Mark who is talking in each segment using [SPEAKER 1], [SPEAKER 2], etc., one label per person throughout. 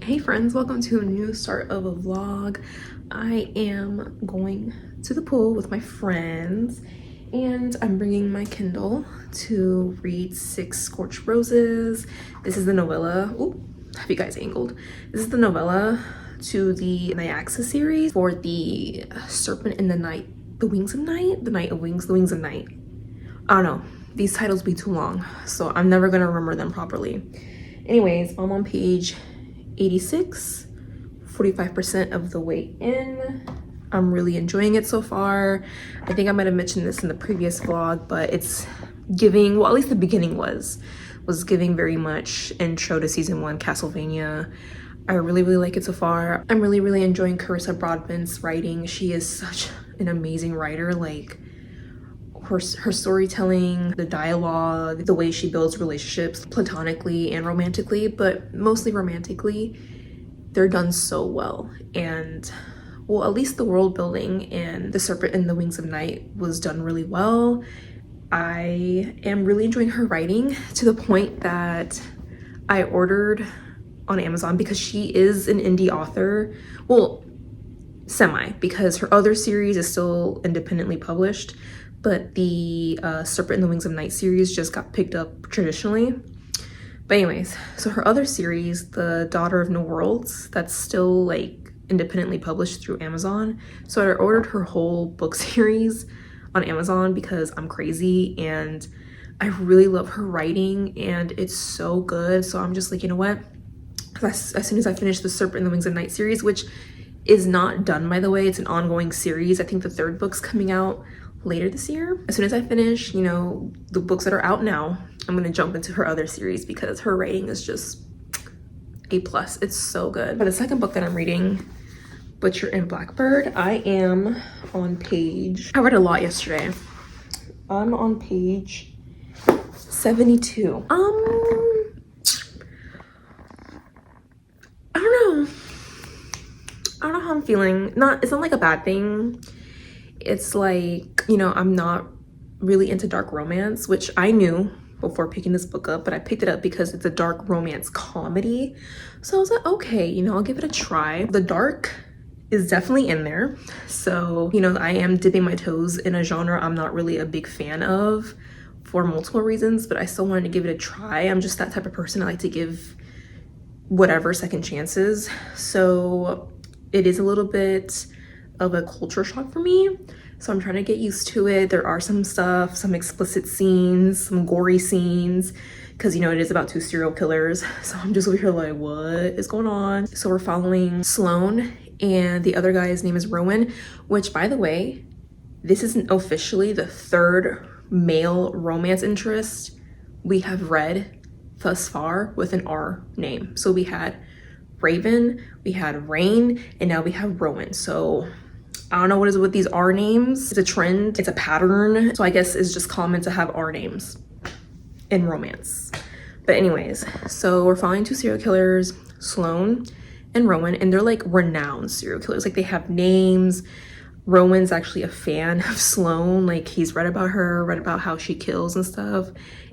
[SPEAKER 1] Hey friends, welcome to a new start of a vlog. I am going to the pool with my friends and I'm bringing my Kindle to read 6 Scorched Roses. This is the novella. Ooh, have you guys angled? This is the novella to the Nyaxa series for the Serpent in the Night, the Wings of Night, the Night of Wings, the Wings of Night. I don't know, these titles be too long, so I'm never gonna remember them properly. Anyways, I'm on page 86, 45% of the way in. I'm really enjoying it so far. I think I might have mentioned this in the previous vlog, but it's giving, well, at least the beginning was giving very much intro to season 1 Castlevania. I really like it so far. I'm really enjoying Carissa Broadbent's writing. She is such an amazing writer. Like her storytelling, the dialogue, the way she builds relationships platonically and romantically, but mostly romantically, they're done so well. And well, at least the world building and the Serpent and the Wings of Night was done really well. I am really enjoying her writing to the point that I ordered on Amazon, because she is an indie author. Well, semi, because her other series is still independently published, but the Serpent and the Wings of Night series just got picked up traditionally. But anyways, so her other series, The Daughter of No Worlds, that's still like independently published through Amazon. So I ordered her whole book series on Amazon because I'm crazy and I really love her writing and it's so good. So I'm just like, you know what? As soon as I finish the Serpent and the Wings of Night series, which is not done, by the way, it's an ongoing series. I think the 3rd book's coming out later this year. As soon as I finish, you know, the books that are out now, I'm gonna jump into her other series because her writing is just A+. It's so good. But the second book that I'm reading, Butcher and Blackbird, I am on page, I read a lot yesterday. I'm on page 72. I don't know how I'm feeling. It's not like a bad thing. It's like, you know, I'm not really into dark romance, which I knew before picking this book up, but I picked it up because it's a dark romance comedy. So I was like, okay, you know, I'll give it a try. The dark is definitely in there. So, you know, I am dipping my toes in a genre I'm not really a big fan of for multiple reasons, but I still wanted to give it a try. I'm just that type of person. I like to give whatever second chances. So it is a little bit of a culture shock for me, so I'm trying to get used to it. There are some explicit scenes, some gory scenes, because you know it is about 2 serial killers. So I'm just over here like, what is going on? So we're following Sloane and the other guy's name is Rowan, which, by the way, this isn't officially the 3rd male romance interest we have read thus far with an R name. So we had Raven, we had Rain, and now we have Rowan. So I don't know what is with these R names. It's a trend, it's a pattern. So I guess it's just common to have R names in romance. But anyways, so we're following 2 serial killers, Sloane and Rowan, and they're like renowned serial killers. Like they have names. Rowan's actually a fan of Sloane. Like he's read about her, read about how she kills and stuff.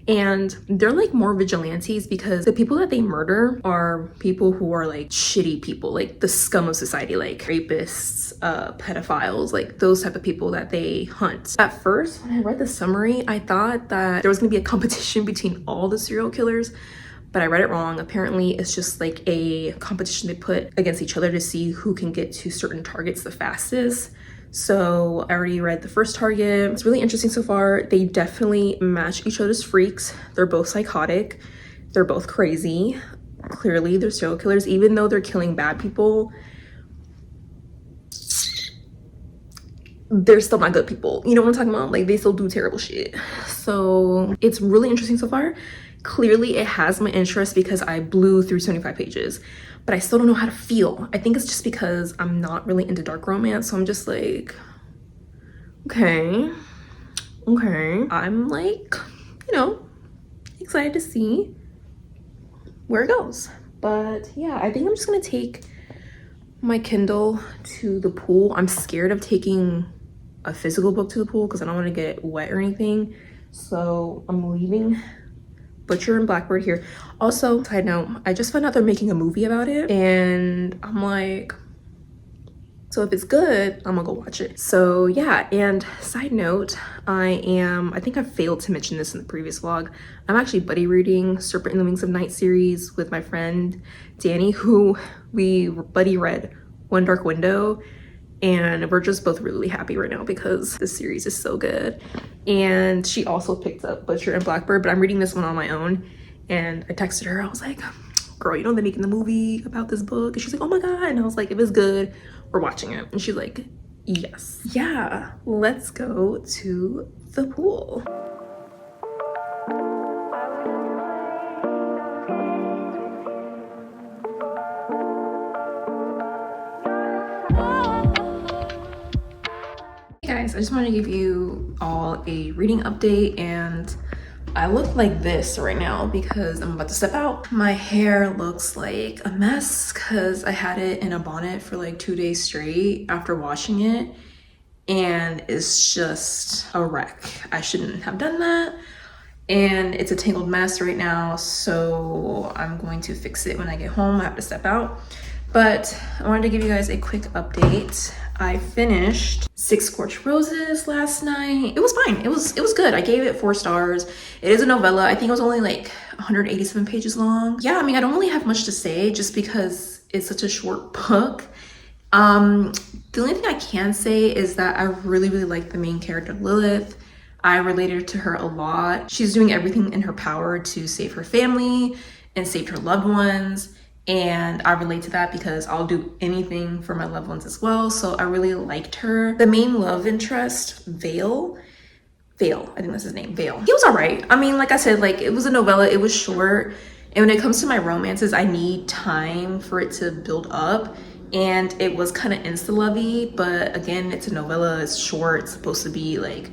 [SPEAKER 1] And they're like more vigilantes because the people that they murder are people who are like shitty people, like the scum of society, like rapists, pedophiles, like those type of people that they hunt. At first, when I read the summary, I thought that there was gonna be a competition between all the serial killers, but I read it wrong. Apparently, it's just like a competition they put against each other to see who can get to certain targets the fastest. So I already read the first target. It's really interesting so far. They definitely match each other's freaks. They're both psychotic. They're both crazy. Clearly, they're serial killers. Even though they're killing bad people, they're still not good people. You know what I'm talking about? Like they still do terrible shit. So it's really interesting so far. Clearly, it has my interest because I blew through 75 pages. But I still don't know how to feel. I think it's just because I'm not really into dark romance. So I'm just like, okay. I'm like, you know, excited to see where it goes. But yeah, I think I'm just gonna take my Kindle to the pool. I'm scared of taking a physical book to the pool because I don't want to get wet or anything. So I'm leaving Butcher and Blackbird here. Also, side note, I just found out they're making a movie about it, and I'm like, so if it's good, I'm gonna go watch it. So yeah, and side note, I think I failed to mention this in the previous vlog. I'm actually buddy reading Serpent in the Wings of Night series with my friend Danny, who we buddy read One Dark Window, and we're just both really happy right now because the series is so good. And she also picked up Butcher and Blackbird, but I'm reading this one on my own. And I texted her, I was like, girl, you know they're making the movie about this book? And she's like, oh my God. And I was like, if it's good, we're watching it. And she's like, yes. Yeah, let's go to the pool. Hey guys, I just wanted to give you all a reading update, and I look like this right now because I'm about to step out. My hair looks like a mess because I had it in a bonnet for like 2 days straight after washing it, and it's just a wreck. I shouldn't have done that, and it's a tangled mess right now, so I'm going to fix it when I get home. I have to step out, but I wanted to give you guys a quick update. I finished 6 Scorched Roses last night. It was fine. It was good. I gave it 4 stars. It is a novella. I think it was only like 187 pages long. Yeah, I mean, I don't really have much to say just because it's such a short book. The only thing I can say is that I really like the main character, Lilith. I related to her a lot. She's doing everything in her power to save her family and save her loved ones. And I relate to that because I'll do anything for my loved ones as well. So I really liked her. The main love interest, Vale, I think that's his name, Vale. He was all right. I mean, like I said, like it was a novella, it was short. And when it comes to my romances, I need time for it to build up. And it was kind of insta-lovey, but again, it's a novella, it's short, it's supposed to be like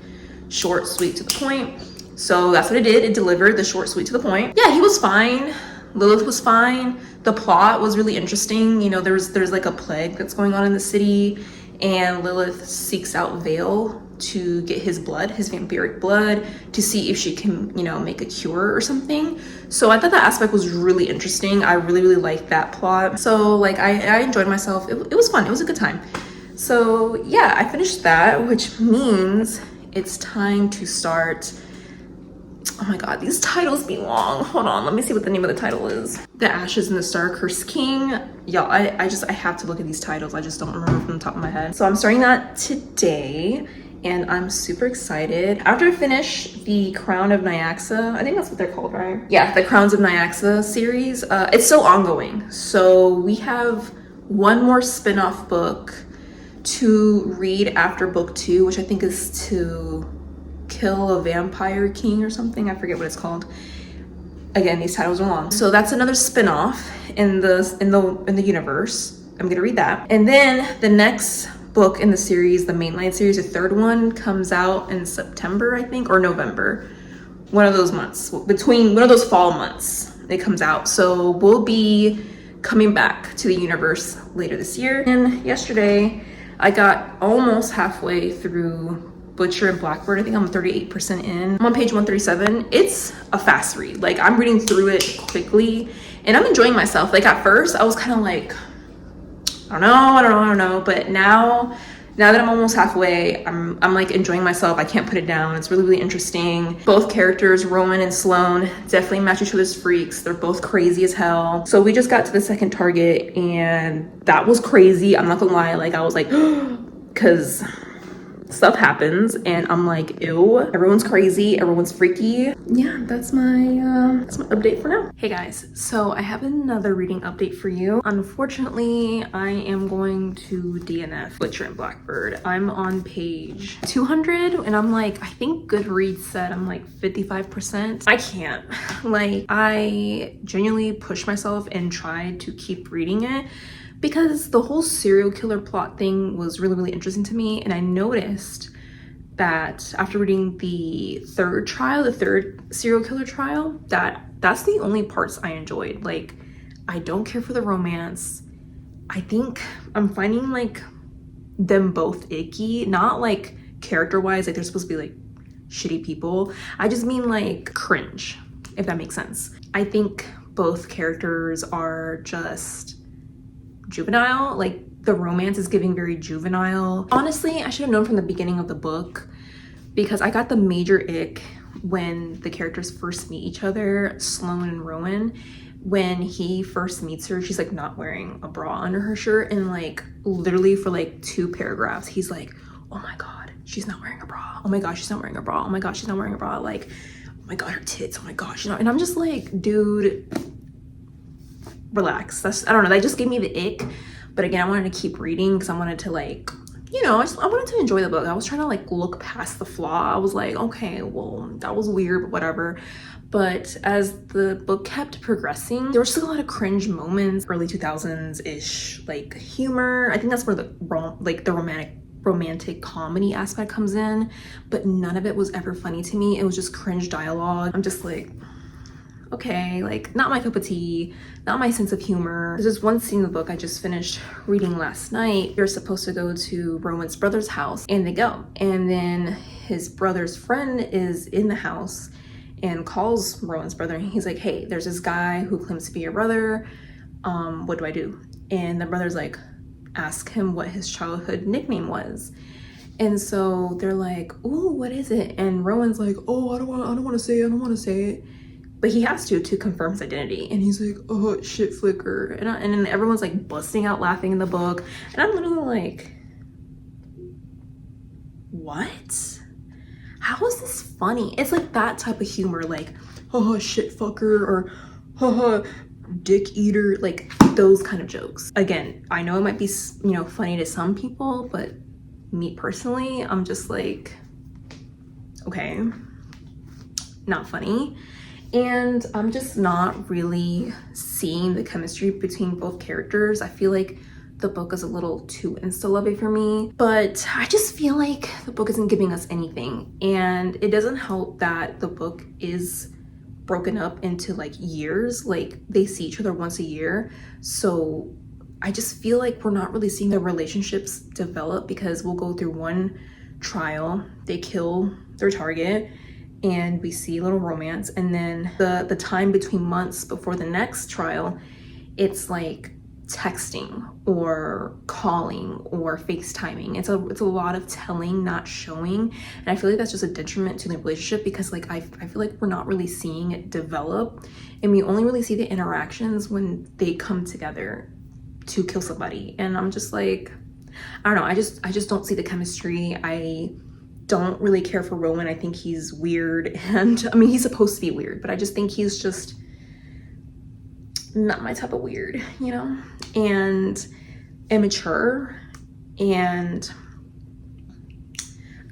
[SPEAKER 1] short, sweet, to the point. So that's what it did. It delivered the short, sweet, to the point. Yeah, he was fine. Lilith was fine. The plot was really interesting. You know, there's like a plague that's going on in the city, and Lilith seeks out Vale to get his blood, his vampiric blood, to see if she can, you know, make a cure or something. So I thought that aspect was really interesting. I really liked that plot. So like I enjoyed myself. It was fun. It was a good time. So yeah, I finished that, which means it's time to start. Oh my God, these titles be long. Hold on, let me see what the name of the title is. The Ashes and the Star-Cursed King. Y'all, I have to look at these titles. I just don't remember from the top of my head. So I'm starting that today, and I'm super excited. After I finish the Crown of Nyaxa, I think that's what they're called, right? Yeah, the Crowns of Nyaxa series. It's still ongoing. So we have one more spin-off book to read after book 2, which I think is to Kill a Vampire King or something. I forget what it's called. Again, these titles are long. So that's another spin-off in the universe. I'm gonna read that. And then the next book in the series, the mainline series, the 3rd one, comes out in September, I think, or November. One of those months, between one of those fall months, it comes out. So we'll be coming back to the universe later this year. And yesterday, I got almost halfway through Butcher and Blackbird. I think I'm 38% in. I'm on page 137. It's a fast read. Like, I'm reading through it quickly and I'm enjoying myself. Like, at first I was kind of like, I don't know. But now that I'm almost halfway, I'm like enjoying myself. I can't put it down. It's really interesting. Both characters, Rowan and Sloane, definitely match each other's freaks. They're both crazy as hell. So we just got to the second target and that was crazy. I'm not gonna lie. Like, I was like, because stuff happens and I'm like, ew, everyone's crazy, everyone's freaky. Yeah, that's my update for now. Hey guys, so I have another reading update for you. Unfortunately, I am going to DNF Butcher and Blackbird. I'm on page 200 and I'm like, I think Goodreads said I'm like 55%. I can't. Like, I genuinely pushed myself and tried to keep reading it because the whole serial killer plot thing was really interesting to me. And I noticed that after reading the third serial killer trial, that's the only parts I enjoyed. Like, I don't care for the romance. I think I'm finding like them both icky, not like character wise, like they're supposed to be like shitty people. I just mean like cringe. if that makes sense. I think both characters are just juvenile. Like the romance is giving very juvenile. Honestly, I should have known from the beginning of the book, because I got the major ick when the characters first meet each other, Sloane and Rowan. When he first meets her, she's like not wearing a bra under her shirt, and like literally for like 2 paragraphs he's like, oh my god, she's not wearing a bra, oh my gosh, she's not wearing a bra, oh my gosh, she's not wearing a bra, like, oh my god, her tits, oh my gosh, she's not. And I'm just like, dude, relax. That's, I don't know, that just gave me the ick. But again, I wanted to keep reading because I wanted to, like, you know, I wanted to enjoy the book. I was trying to like look past the flaw. I was like, okay, well, that was weird, but whatever. But as the book kept progressing, there were still a lot of cringe moments, early 2000s-ish like humor. I think that's where the romantic comedy aspect comes in, but none of it was ever funny to me. It was just cringe dialogue. I'm just like, okay, like not my cup of tea, not my sense of humor. There's this one scene in the book I just finished reading last night. They're supposed to go to Rowan's brother's house, and they go, and then his brother's friend is in the house and calls Rowan's brother, and he's like, hey, there's this guy who claims to be your brother, what do I do? And the brother's like, ask him what his childhood nickname was. And so they're like, ooh, what is it? And Rowan's like, oh, I don't want to say it. But he has to confirm his identity. And he's like, oh, shit, Flicker. And then everyone's like busting out laughing in the book. And I'm literally like, what? How is this funny? It's like that type of humor, like, haha, shit fucker, or haha, dick eater, like those kind of jokes. Again, I know it might be, you know, funny to some people, but me personally, I'm just like, okay, not funny. And I'm just not really seeing the chemistry between both characters. I feel like the book is a little too insta-lovey for me, but I just feel like the book isn't giving us anything. And it doesn't help that the book is broken up into like years, like they see each other once a year. So I just feel like we're not really seeing the relationships develop, because we'll go through one trial, they kill their target, and we see a little romance, and then the time between months before the next trial, it's like texting or calling or FaceTiming. It's a lot of telling, not showing. And I feel like that's just a detriment to the relationship, because like I feel like we're not really seeing it develop, and we only really see the interactions when they come together to kill somebody. And I'm just like, I don't know, I just don't see the chemistry. I don't really care for Rowan. I think he's weird, and I mean, he's supposed to be weird, but I just think he's just not my type of weird, you know, and immature. And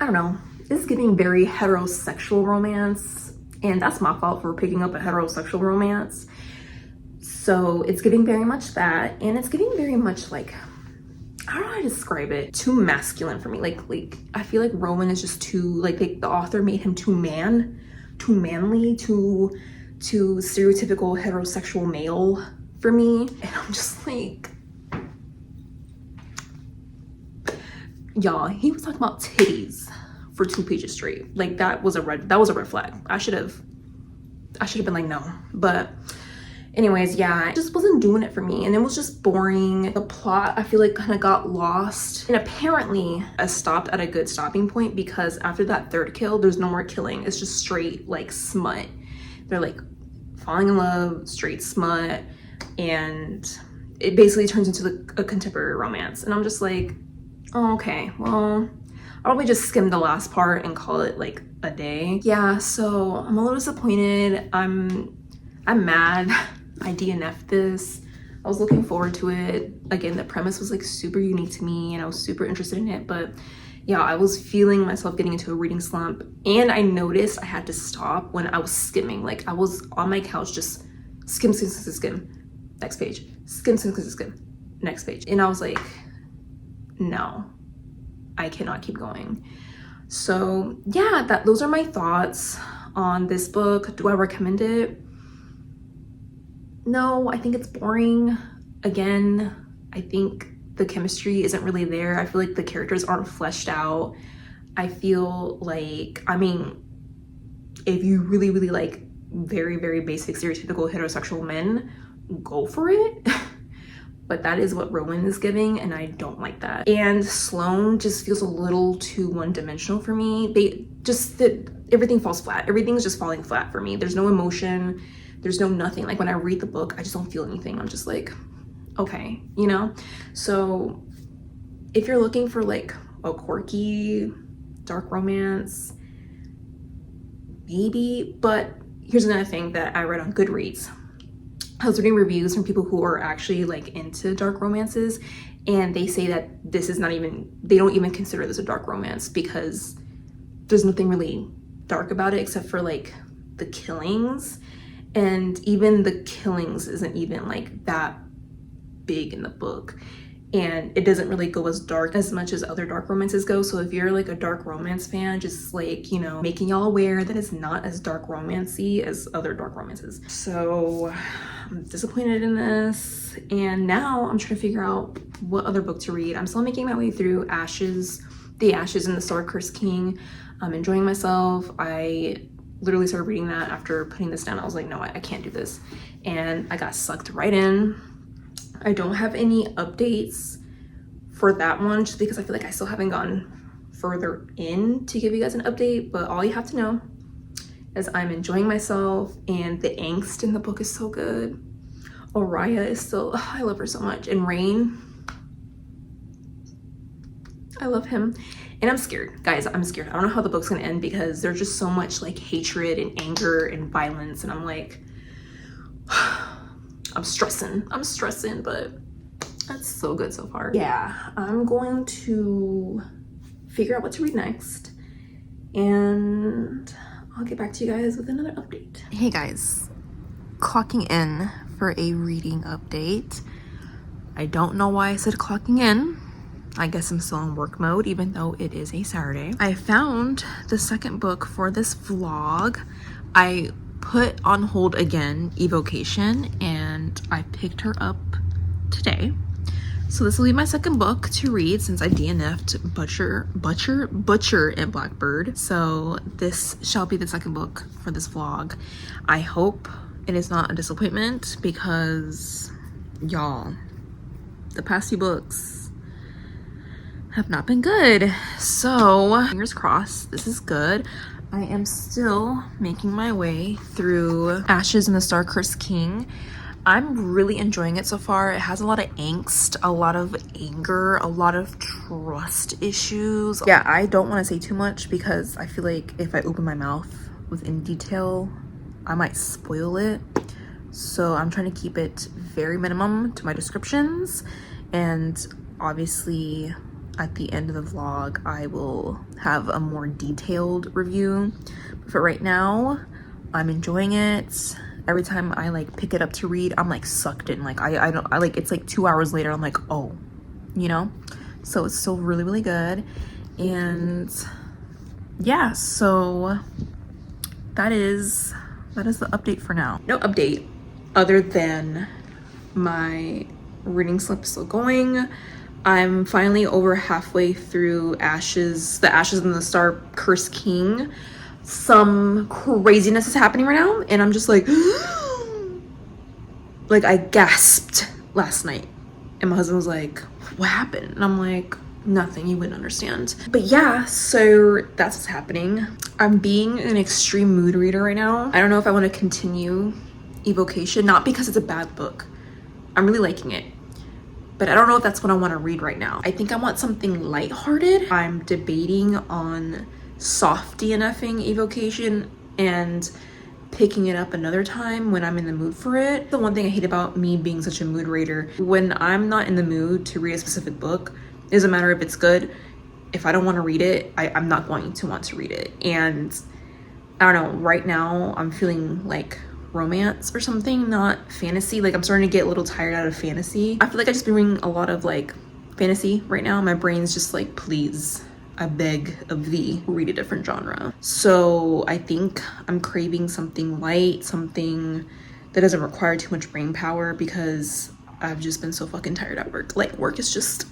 [SPEAKER 1] I don't know, this is giving very heterosexual romance, and that's my fault for picking up a heterosexual romance. So it's giving very much that, and it's giving very much like, I don't know how to describe it, too masculine for me. Like I feel like Rowan is just too, like the author made him too manly, too stereotypical heterosexual male for me. And I'm just like, y'all, he was talking about titties for 2 pages straight. Like that was a red flag. I should have been like, no. But anyways, yeah, it just wasn't doing it for me, and it was just boring. The plot, I feel like, kind of got lost, and apparently I stopped at a good stopping point, because after that 3rd kill, there's no more killing. It's just straight like smut. They're like falling in love, straight smut, and it basically turns into a contemporary romance. And I'm just like, oh, okay, well, I'll probably just skim the last part and call it like a day. Yeah, so I'm a little disappointed. I'm mad. I DNF'd this. I was looking forward to it. Again, the premise was like super unique to me, and I was super interested in it. But yeah, I was feeling myself getting into a reading slump, and I noticed I had to stop when I was skimming. Like I was on my couch just skim, next page, skim, next page. And I was like, no, I cannot keep going. So yeah, those are my thoughts on this book. Do I recommend it? No, I think it's boring. Again, I think the chemistry isn't really there. I feel like the characters aren't fleshed out. I feel like, I mean, if you really like very, very basic stereotypical heterosexual men, go for it. But that is what Rowan is giving, and I don't like that. And Sloane just feels a little too one-dimensional for me. Everything falls flat. Everything's just falling flat for me. There's no emotion, there's no nothing. Like when I read the book, I just don't feel anything. I'm just like, okay, you know? So if you're looking for like a quirky dark romance, maybe. But here's another thing that I read on Goodreads. I was reading reviews from people who are actually like into dark romances, and they say that this is not even, they don't even consider this a dark romance because there's nothing really dark about it except for like the killings, and even the killings isn't even like that big in the book, and it doesn't really go as dark as much as other dark romances go. So if you're like a dark romance fan, just like, you know, making y'all aware that it's not as dark romancy as other dark romances. So I'm disappointed in this, and now I'm trying to figure out what other book to read. I'm still making my way through The Ashes and the Star-Cursed King. I'm enjoying myself. I literally started reading that after putting this down. I was like, no, I can't do this, and I got sucked right in. I don't have any updates for that one just because I feel like I still haven't gone further in to give you guys an update, but all you have to know is I'm enjoying myself, and the angst in the book is so good. Oriah is still, I love her so much. And Rain, I love him. And I'm scared, guys, I'm scared. I don't know how the book's gonna end because there's just so much like hatred and anger and violence, and I'm like, I'm stressing, but that's so good so far. Yeah, I'm going to figure out what to read next, and I'll get back to you guys with another update. Hey guys, clocking in for a reading update. I don't know why I said clocking in. I guess I'm still in work mode even though it is a Saturday. I found the second book for this vlog. I put on hold again Evocation, and I picked her up today. So this will be my second book to read since I DNF'd Butcher and Blackbird. So this shall be the second book for this vlog. I hope it is not a disappointment because y'all, the past few books have not been good. So fingers crossed this is good. I am still making my way through Ashes and the Star-Cursed King. I'm really enjoying it so far. It has a lot of angst, a lot of anger, a lot of trust issues. Yeah, I don't want to say too much because I feel like if I open my mouth with any detail, I might spoil it. So I'm trying to keep it very minimum to my descriptions, and obviously at the end of the vlog I will have a more detailed review. But for right now, I'm enjoying it. Every time I like pick it up to read, I'm like sucked in. Like I like, it's like 2 hours later, I'm like, oh, you know? So it's still really, really good. And yeah, so that is the update for now. No update other than my reading slump is still going. I'm finally over halfway through The Ashes and the Star-Cursed King. Some craziness is happening right now, and I'm just like, like I gasped last night, and my husband was like, what happened? And I'm like, nothing, you wouldn't understand. But yeah, so that's what's happening. I'm being an extreme mood reader right now. I don't know if I want to continue Evocation, not because it's a bad book. I'm really liking it, but I don't know if that's what I want to read right now. I think I want something lighthearted. I'm debating on soft DNFing Evocation and picking it up another time when I'm in the mood for it. The one thing I hate about me being such a mood reader, when I'm not in the mood to read a specific book, it doesn't matter if it's good. If I don't want to read it, I'm not going to want to read it. And I don't know, right now I'm feeling like romance or something, not fantasy. Like I'm starting to get a little tired out of fantasy. I feel like I just been reading a lot of like fantasy right now. My brain's just like, please, I beg of thee, read a different genre. So I think I'm craving something light, something that doesn't require too much brain power, because I've just been so fucking tired at work. Like work is just,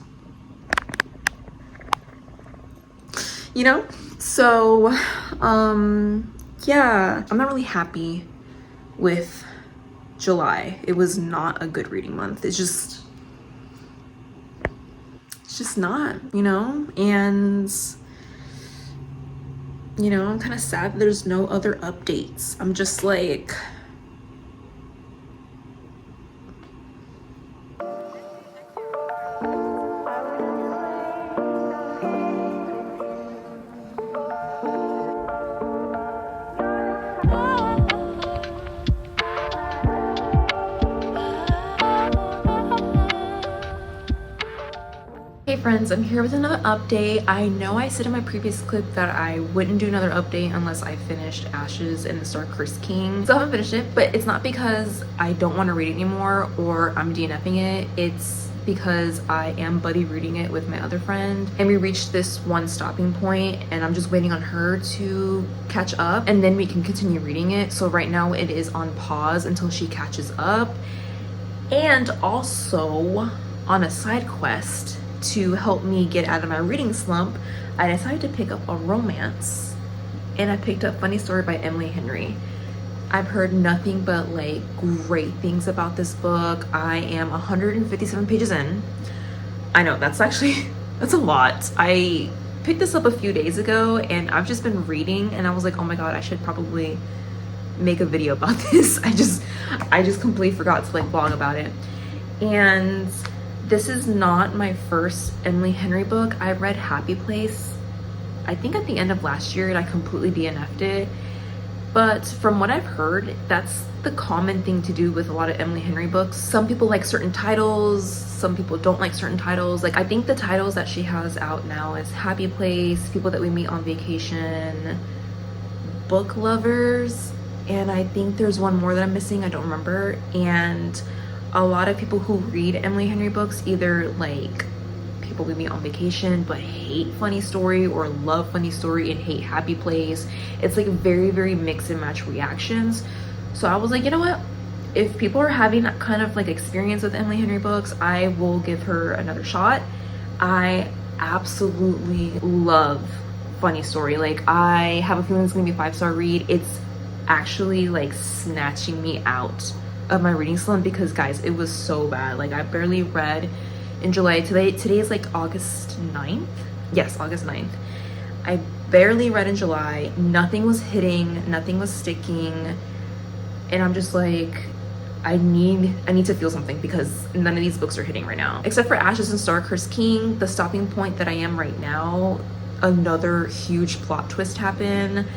[SPEAKER 1] you know? So yeah, I'm not really happy with July. It was not a good reading month. It's just not, you know? And, you know, I'm kind of sad that there's no other updates. I'm just like, hey friends, I'm here with another update. I know I said in my previous clip that I wouldn't do another update unless I finished Ashes and the Star-Cursed King. So I haven't finished it, but it's not because I don't want to read it anymore or I'm DNFing it. It's because I am buddy reading it with my other friend, and we reached this one stopping point and I'm just waiting on her to catch up and then we can continue reading it. So right now it is on pause until she catches up. And also on a side quest to help me get out of my reading slump, I decided to pick up a romance, and I picked up Funny Story by Emily Henry. I've heard nothing but like great things about this book. I am 157 pages in. I know that's a lot. I picked this up a few days ago and I've just been reading and I was like, oh my god, I should probably make a video about this. I just completely forgot to like vlog about it. And this is not my first Emily Henry book. I read Happy Place, I think at the end of last year, and I completely DNF'd it. But from what I've heard, that's the common thing to do with a lot of Emily Henry books. Some people like certain titles, some people don't like certain titles. Like I think the titles that she has out now is Happy Place, People That We Meet on Vacation, Book Lovers, and I think there's one more that I'm missing, I don't remember. And a lot of people who read Emily Henry books either like People We Meet on Vacation but hate Funny Story, or love Funny Story and hate Happy Place. It's like very, very mix and match reactions. So I was like, you know what? If people are having that kind of like experience with Emily Henry books, I will give her another shot. I absolutely love Funny Story. Like I have a feeling it's gonna be a 5-star read. It's actually like snatching me out of my reading slump because guys, it was so bad. Like I barely read in July. Today is like August 9th. Yes, August 9th. I barely read in July. Nothing was hitting, nothing was sticking. And I'm just like, I need to feel something because none of these books are hitting right now. Except for Ashes and Star-Cursed King, the stopping point that I am right now, another huge plot twist happened.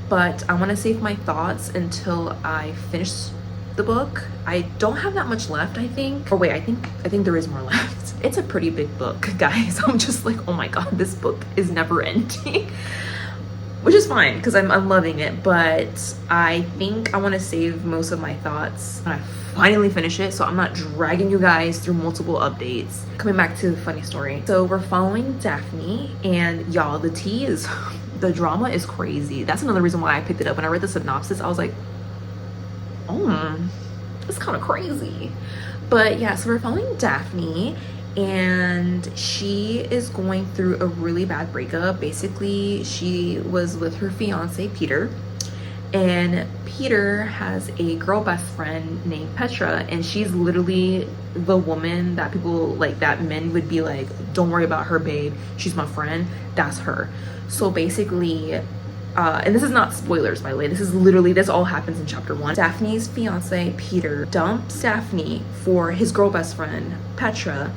[SPEAKER 1] But I want to save my thoughts until I finish the book. I don't have that much left, I think. Or wait, I think there is more left. It's a pretty big book, guys. I'm just like, oh my god, this book is never ending. Which is fine because I'm loving it, but I think I want to save most of my thoughts when I finally finish it, so I'm not dragging you guys through multiple updates. Coming back to the Funny Story. So we're following Daphne, and y'all, the drama is crazy. That's another reason why I picked it up. When I read the synopsis, I was like, oh, it's kind of crazy. But yeah, so we're following Daphne, and she is going through a really bad breakup. Basically, she was with her fiance Peter, and Peter has a girl best friend named Petra, and she's literally the woman that people like, that men would be like, don't worry about her, babe, she's my friend. That's her. So basically, and this is not spoilers, by the way, this all happens in chapter 1. Daphne's fiance Peter dumps Daphne for his girl best friend Petra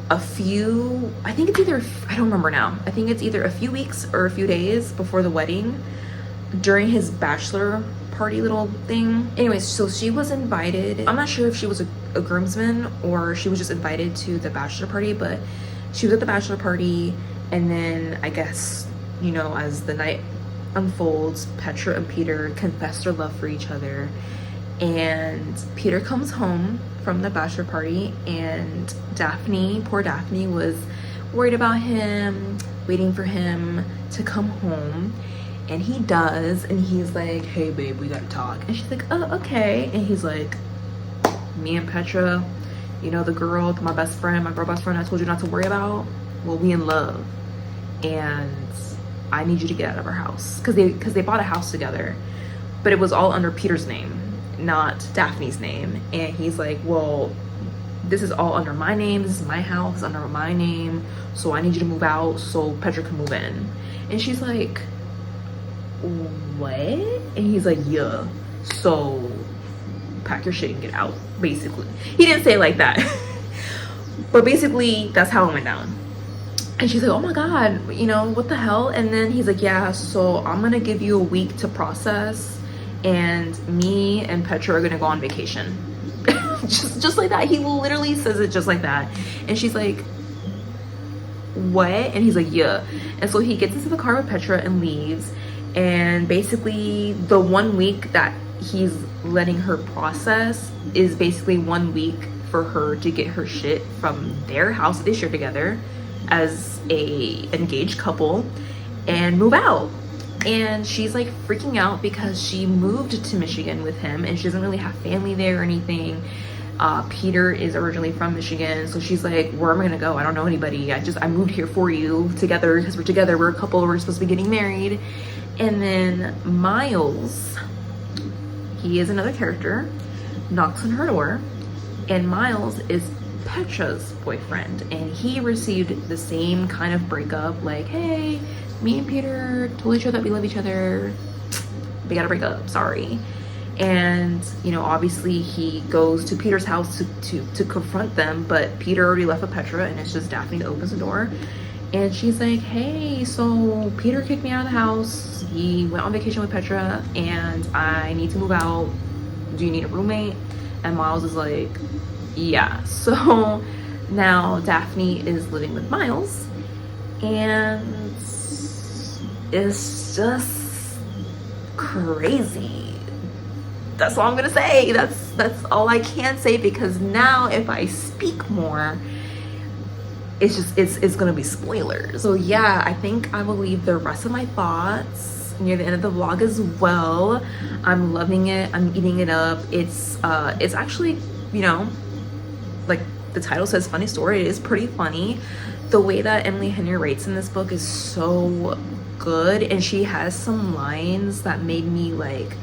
[SPEAKER 1] I think it's either, I don't remember now, I think it's either a few weeks or a few days before the wedding, during his bachelor party little thing. Anyways, so she was invited. I'm not sure if she was a groomsman or she was just invited to the bachelor party, but she was at the bachelor party, and then I guess, you know, as the night unfolds, Petra and Peter confess their love for each other, and Peter comes home from the bachelor party, and poor Daphne was worried about him, waiting for him to come home, and he does, and he's like, hey babe, we gotta talk. And she's like, oh, okay. And he's like, me and Petra, you know, my girl best friend I told you not to worry about, well, we in love, and I need you to get out of our house, because they bought a house together, but it was all under Peter's name. not Daphne's name. And he's like, well, this is all under my name. This is my house under my name. So I need you to move out so Petra can move in. And she's like, what? And he's like, yeah. So pack your shit and get out, basically. He didn't say it like that. But basically, that's how it went down. And she's like, oh my God, you know, what the hell? And then he's like, yeah, so I'm gonna give you a week to process. And me and Petra are gonna go on vacation. just like that. He literally says it just like that. And she's like, what? And he's like, yeah. And so he gets into the car with Petra and leaves. And basically the 1 week that he's letting her process is basically 1 week for her to get her shit from their house that they share together as a engaged couple and move out. And she's like freaking out because she moved to Michigan with him and she doesn't really have family there or anything. Peter is originally from Michigan, so she's like, where am I gonna go? I don't know anybody. I moved here for you together because we're together. We're a couple. We're supposed to be getting married. And then Miles, he is another character, knocks on her door, and Miles is Petra's boyfriend, and he received the same kind of breakup, like, hey, me and Peter told each other that we love each other, we gotta break up, sorry. And you know, obviously he goes to Peter's house to confront them, but Peter already left with Petra, and it's just Daphne that opens the door. And she's like, hey, so Peter kicked me out of the house, he went on vacation with Petra, and I need to move out. Do you need a roommate? And Miles is like, yeah. So now Daphne is living with Miles, and it's just crazy. That's all I'm gonna say. That's all I can say, because now if I speak more, it's gonna be spoilers. So yeah, I think I will leave the rest of my thoughts near the end of the vlog as well. I'm loving it. I'm eating it up. It's actually, you know, like the title says, funny story. It is pretty funny. The way that Emily Henry writes in this book is so good, and she has some lines that made me like,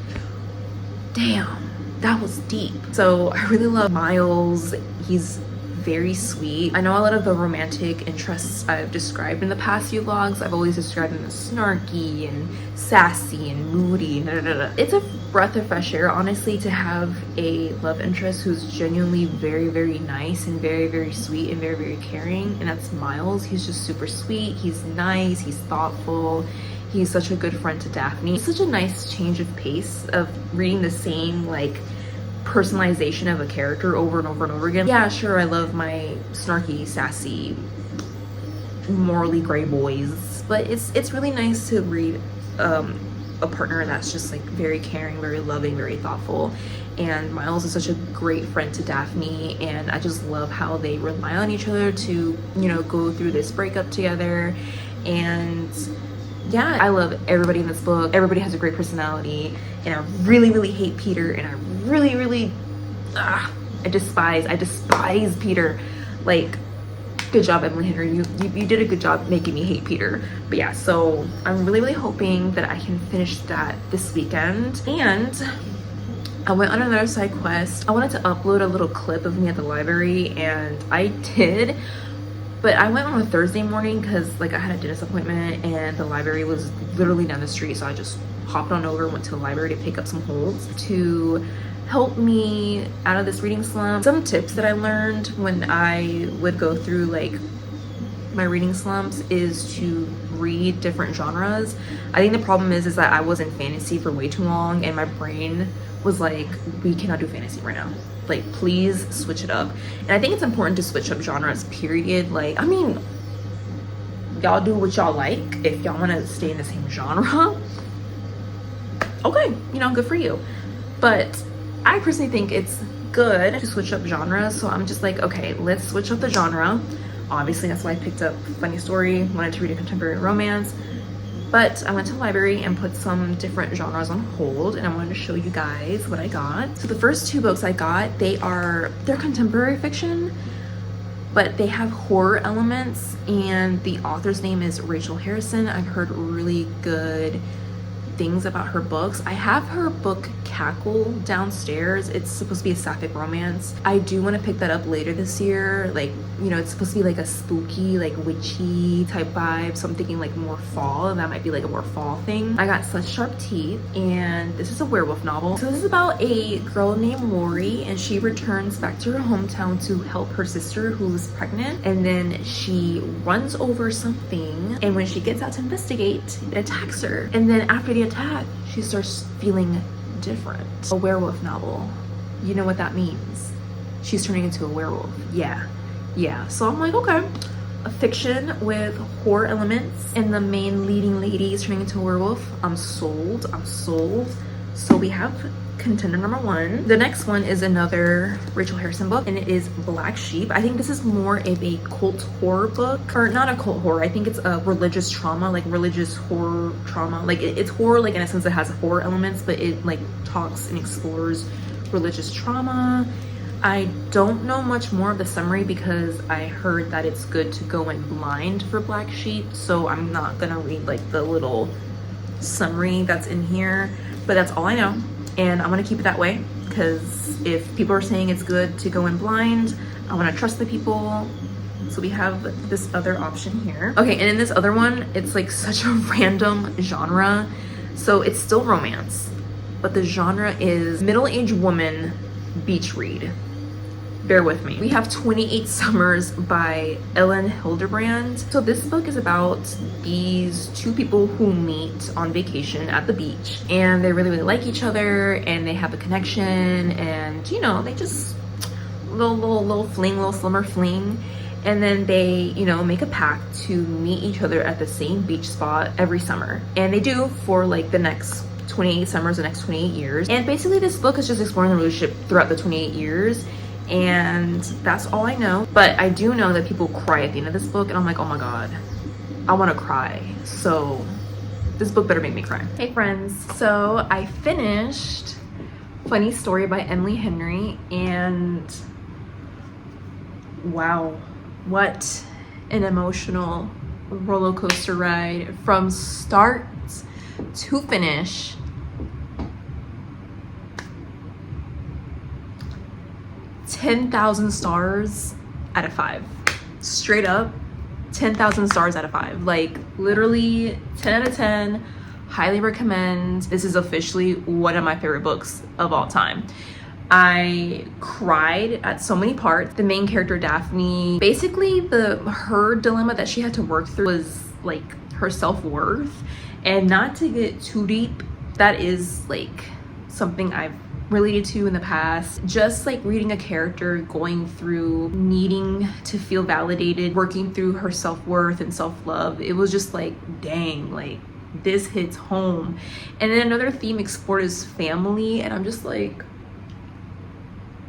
[SPEAKER 1] damn, that was deep. So I really love Miles. He's very sweet. I know a lot of the romantic interests I've described in the past few vlogs, I've always described them as snarky and sassy and moody. It's a breath of fresh air, honestly, to have a love interest who's genuinely very, very nice and very, very sweet and very, very caring. And that's Miles. He's just super sweet. He's nice. He's thoughtful. He's such a good friend to Daphne. It's such a nice change of pace of reading the same like personalization of a character over and over and over again. Yeah, sure, I love my snarky, sassy, morally gray boys, but it's really nice to read a partner that's just like very caring, very loving, very thoughtful. And Miles is such a great friend to Daphne, and I just love how they rely on each other to, you know, go through this breakup together. And yeah, I love everybody in this book. Everybody has a great personality, and I really, really hate Peter, and I really I despise Peter. Like, good job, Emily Henry. You did a good job making me hate Peter. But yeah, so I'm really hoping that I can finish that this weekend. And I went on another side quest. I wanted to upload a little clip of me at the library, and I did. But I went on a Thursday morning because like I had a dentist appointment and the library was literally down the street. So I just hopped on over, went to the library to pick up some holds to help me out of this reading slump. Some tips that I learned when I would go through like my reading slumps is to read different genres. I think the problem is that I was in fantasy for way too long, and my brain was like, we cannot do fantasy right now. Like, please switch it up. And I think it's important to switch up genres, period. Like, I mean, y'all do what y'all like. If y'all want to stay in the same genre, okay, you know, good for you. But I personally think it's good to switch up genres. So I'm just like, okay, let's switch up the genre. Obviously, that's why I picked up Funny Story, wanted to read a contemporary romance. But I went to the library and put some different genres on hold, and I wanted to show you guys what I got. So the first two books I got, they're contemporary fiction, but they have horror elements, and the author's name is Rachel Harrison. I've heard really good things about her books. I have her book Cackle downstairs. It's supposed to be a sapphic romance. I do want to pick that up later this year. Like, you know, it's supposed to be like a spooky, like witchy type vibe. So I'm thinking like more fall, and that might be like a more fall thing. I got Such Sharp Teeth, and this is a werewolf novel. So this is about a girl named Lori, and she returns back to her hometown to help her sister who's pregnant. And then she runs over something, and when she gets out to investigate, it attacks her. And then after the attack, she starts feeling different. A werewolf novel, you know what that means. She's turning into a werewolf. Yeah. So I'm like, okay, a fiction with horror elements and the main leading lady is turning into a werewolf. I'm sold. So we have contender number 1. The next one is another Rachel Harrison book, and it is Black Sheep. I think this is more of a cult horror book, or not a cult horror. I think it's a religious trauma, like religious horror trauma. Like it's horror, like in a sense it has horror elements, but it like talks and explores religious trauma. I don't know much more of the summary because I heard that it's good to go in blind for Black Sheep, so I'm not gonna read like the little summary that's in here, but that's all I know, and I'm gonna keep it that way because if people are saying it's good to go in blind, I want to trust the people. So we have this other option here. Okay, and in this other one, it's like such a random genre, so it's still romance, but the genre is middle-aged woman beach read. Bear with me. We have 28 Summers by Ellen Hildebrand. So this book is about these two people who meet on vacation at the beach, and they really like each other, and they have a connection, and you know, they just little fling, little summer fling. And then they, you know, make a pact to meet each other at the same beach spot every summer, and they do for like the next 28 summers, the next 28 years. And basically this book is just exploring the relationship throughout the 28 years, and that's all I know. But I do know that people cry at the end of this book, and I'm like, oh my god, I want to cry. So this book better make me cry. Hey friends, so I finished Funny Story by Emily Henry, and wow, what an emotional roller coaster ride from start to finish. 10,000 stars out of 5. Straight up 10,000 stars out of 5. Like literally 10 out of 10. Highly recommend. This is officially one of my favorite books of all time. I cried at so many parts. The main character Daphne, basically her dilemma that she had to work through was like her self-worth. And not to get too deep, that is like something I've related to in the past. Just like reading a character going through needing to feel validated, working through her self-worth and self-love, it was just like, dang, like this hits home. And then another theme explored is family, and I'm just like,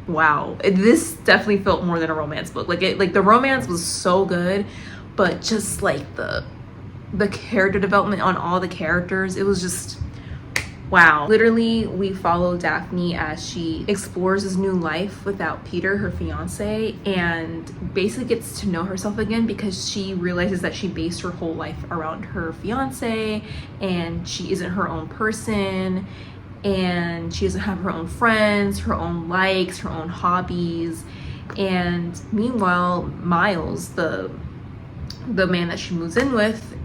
[SPEAKER 1] wow, this definitely felt more than a romance book. Like the romance was so good, but just like the character development on all the characters, it was just wow. Literally, we follow Daphne as she explores this new life without Peter, her fiance, and basically gets to know herself again because she realizes that she based her whole life around her fiance, and she isn't her own person, and she doesn't have her own friends, her own likes, her own hobbies. And meanwhile, Miles, the man that she moves in with,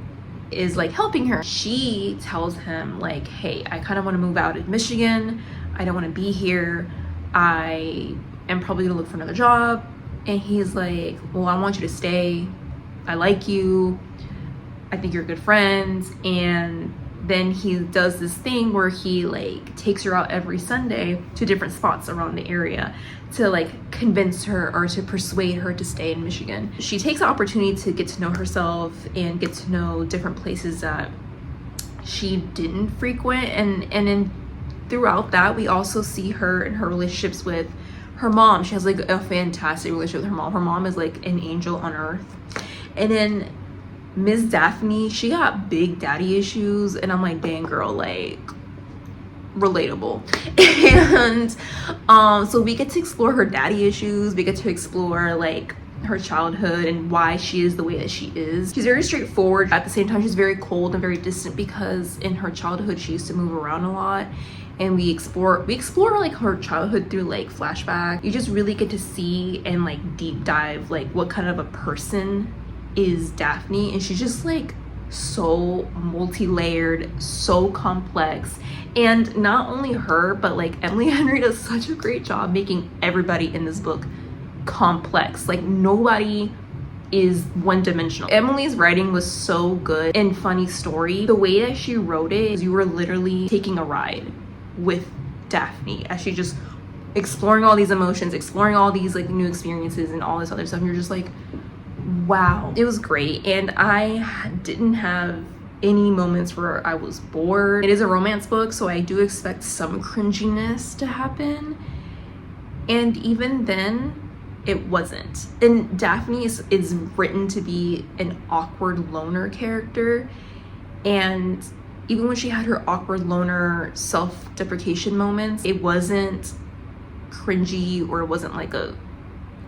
[SPEAKER 1] is like helping her. She tells him like, hey, I kind of want to move out of Michigan. I don't want to be here. I am probably gonna look for another job. And he's like, well, I want you to stay. I like you. I think you're good friends. And then he does this thing where he like takes her out every Sunday to different spots around the area to like convince her or to persuade her to stay in Michigan. She takes the opportunity to get to know herself and get to know different places that she didn't frequent, and then throughout that we also see her and her relationships with her mom. She has like a fantastic relationship with her mom. Her mom is like an angel on earth. And then Miss Daphne, she got big daddy issues, and I'm like, dang girl, like relatable. And so we get to explore her daddy issues. We get to explore like her childhood and why she is the way that she is. She's very straightforward. At the same time, she's very cold and very distant because in her childhood she used to move around a lot, and we explore like her childhood through like flashback. You just really get to see and like deep dive like what kind of a person is Daphne, and she's just like so multi-layered, so complex. And not only her, but like Emily Henry does such a great job making everybody in this book complex. Like nobody is one-dimensional. Emily's writing was so good and funny story. The way that she wrote it, you were literally taking a ride with Daphne as she just exploring all these emotions, exploring all these like new experiences and all this other stuff. And you're just like, wow. It was great. And I didn't have any moments where I was bored. It is a romance book, so I do expect some cringiness to happen, and even then it wasn't. And Daphne is written to be an awkward loner character, and even when she had her awkward loner self-deprecation moments, it wasn't cringy or it wasn't like a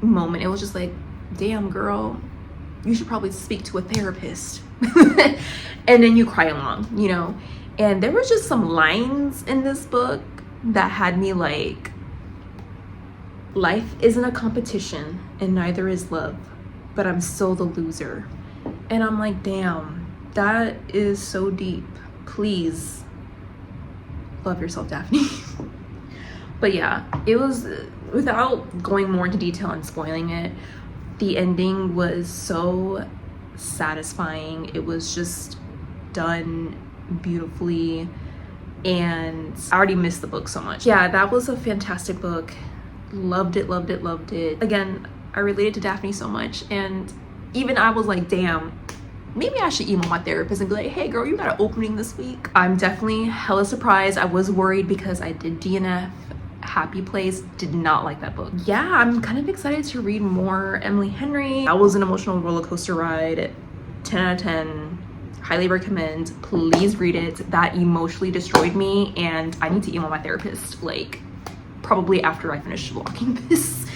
[SPEAKER 1] moment. It was just like, damn girl, you should probably speak to a therapist. And then you cry along, you know. And there was just some lines in this book that had me like, life isn't a competition and neither is love, but I'm still the loser. And I'm like, damn, that is so deep. Please love yourself, Daphne. But yeah, it was, without going more into detail and spoiling it, the ending was so satisfying. It was just done beautifully, and I already missed the book so much. Yeah, that was a fantastic book. Loved it, loved it, loved it. Again, I related to Daphne so much, and even I was like, damn, maybe I should email my therapist and be like, hey girl, you got an opening this week. I'm definitely hella surprised. I was worried because I did DNF. Happy Place, did not like that book. Yeah, I'm kind of excited to read more Emily Henry. That was an emotional roller coaster ride. 10 out of 10. Highly recommend. Please read it. That emotionally destroyed me, and I need to email my therapist like probably after I finish vlogging this.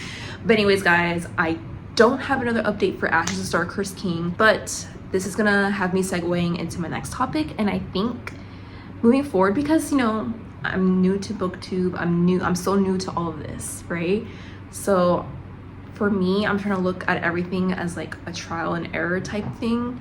[SPEAKER 1] But anyways guys, I don't have another update for Ashes of Star-Cursed King, but this is gonna have me segueing into my next topic. And I think moving forward, because you know I'm new to booktube, I'm so new to all of this, right? So for me, I'm trying to look at everything as like a trial and error type thing.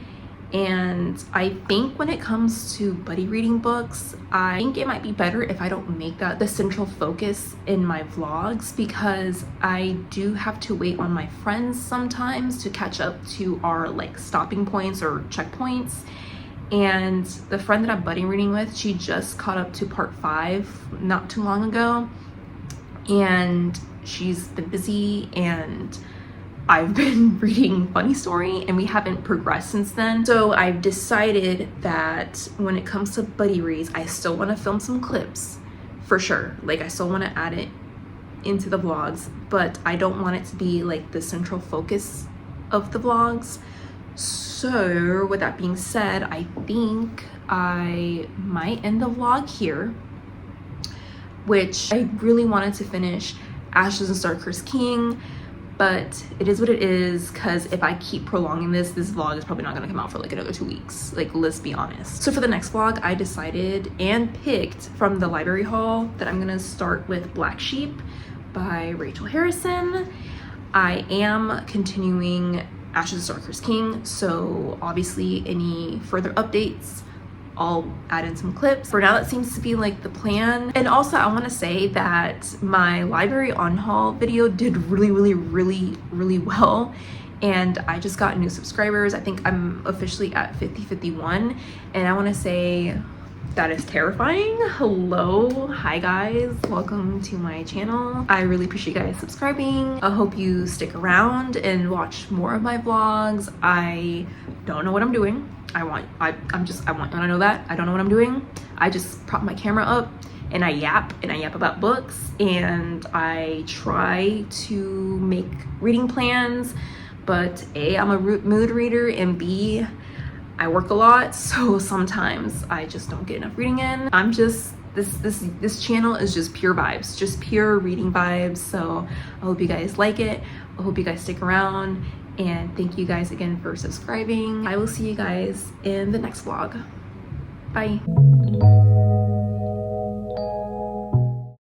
[SPEAKER 1] And I think when it comes to buddy reading books, I think it might be better if I don't make that the central focus in my vlogs, because I do have to wait on my friends sometimes to catch up to our like stopping points or checkpoints. And the friend that I'm buddy reading with, she just caught up to part 5 not too long ago, and she's been busy and I've been reading Funny Story and we haven't progressed since then. So I've decided that when it comes to buddy reads, I still want to film some clips for sure. Like I still want to add it into the vlogs, but I don't want it to be like the central focus of the vlogs. So with that being said, I think I might end the vlog here, which I really wanted to finish Ashes of Star-Cursed King, but it is what it is, because if I keep prolonging this vlog is probably not going to come out for like another 2 weeks, like let's be honest. So for the next vlog, I decided and picked from the library haul that I'm going to start with Black Sheep by Rachel Harrison. I am continuing Ashes of Star-Cursed King, so obviously any further updates I'll add in some clips. For now, that seems to be like the plan. And also I want to say that my library on haul video did really well, and I just got new subscribers. I think I'm officially at 51, and I want to say that is terrifying. Hello, hi guys, welcome to my channel. I really appreciate you guys subscribing. I hope you stick around and watch more of my vlogs. I don't know what I'm doing. I want to know that I don't know what I'm doing. I just prop my camera up and I yap about books, and I try to make reading plans, but A, I'm a mood reader, and B, I work a lot, so sometimes I just don't get enough reading in. I'm just, this channel is just pure vibes, just pure reading vibes. So I hope you guys like it. I hope you guys stick around, And thank you guys again for subscribing. I will see you guys in the next vlog. Bye.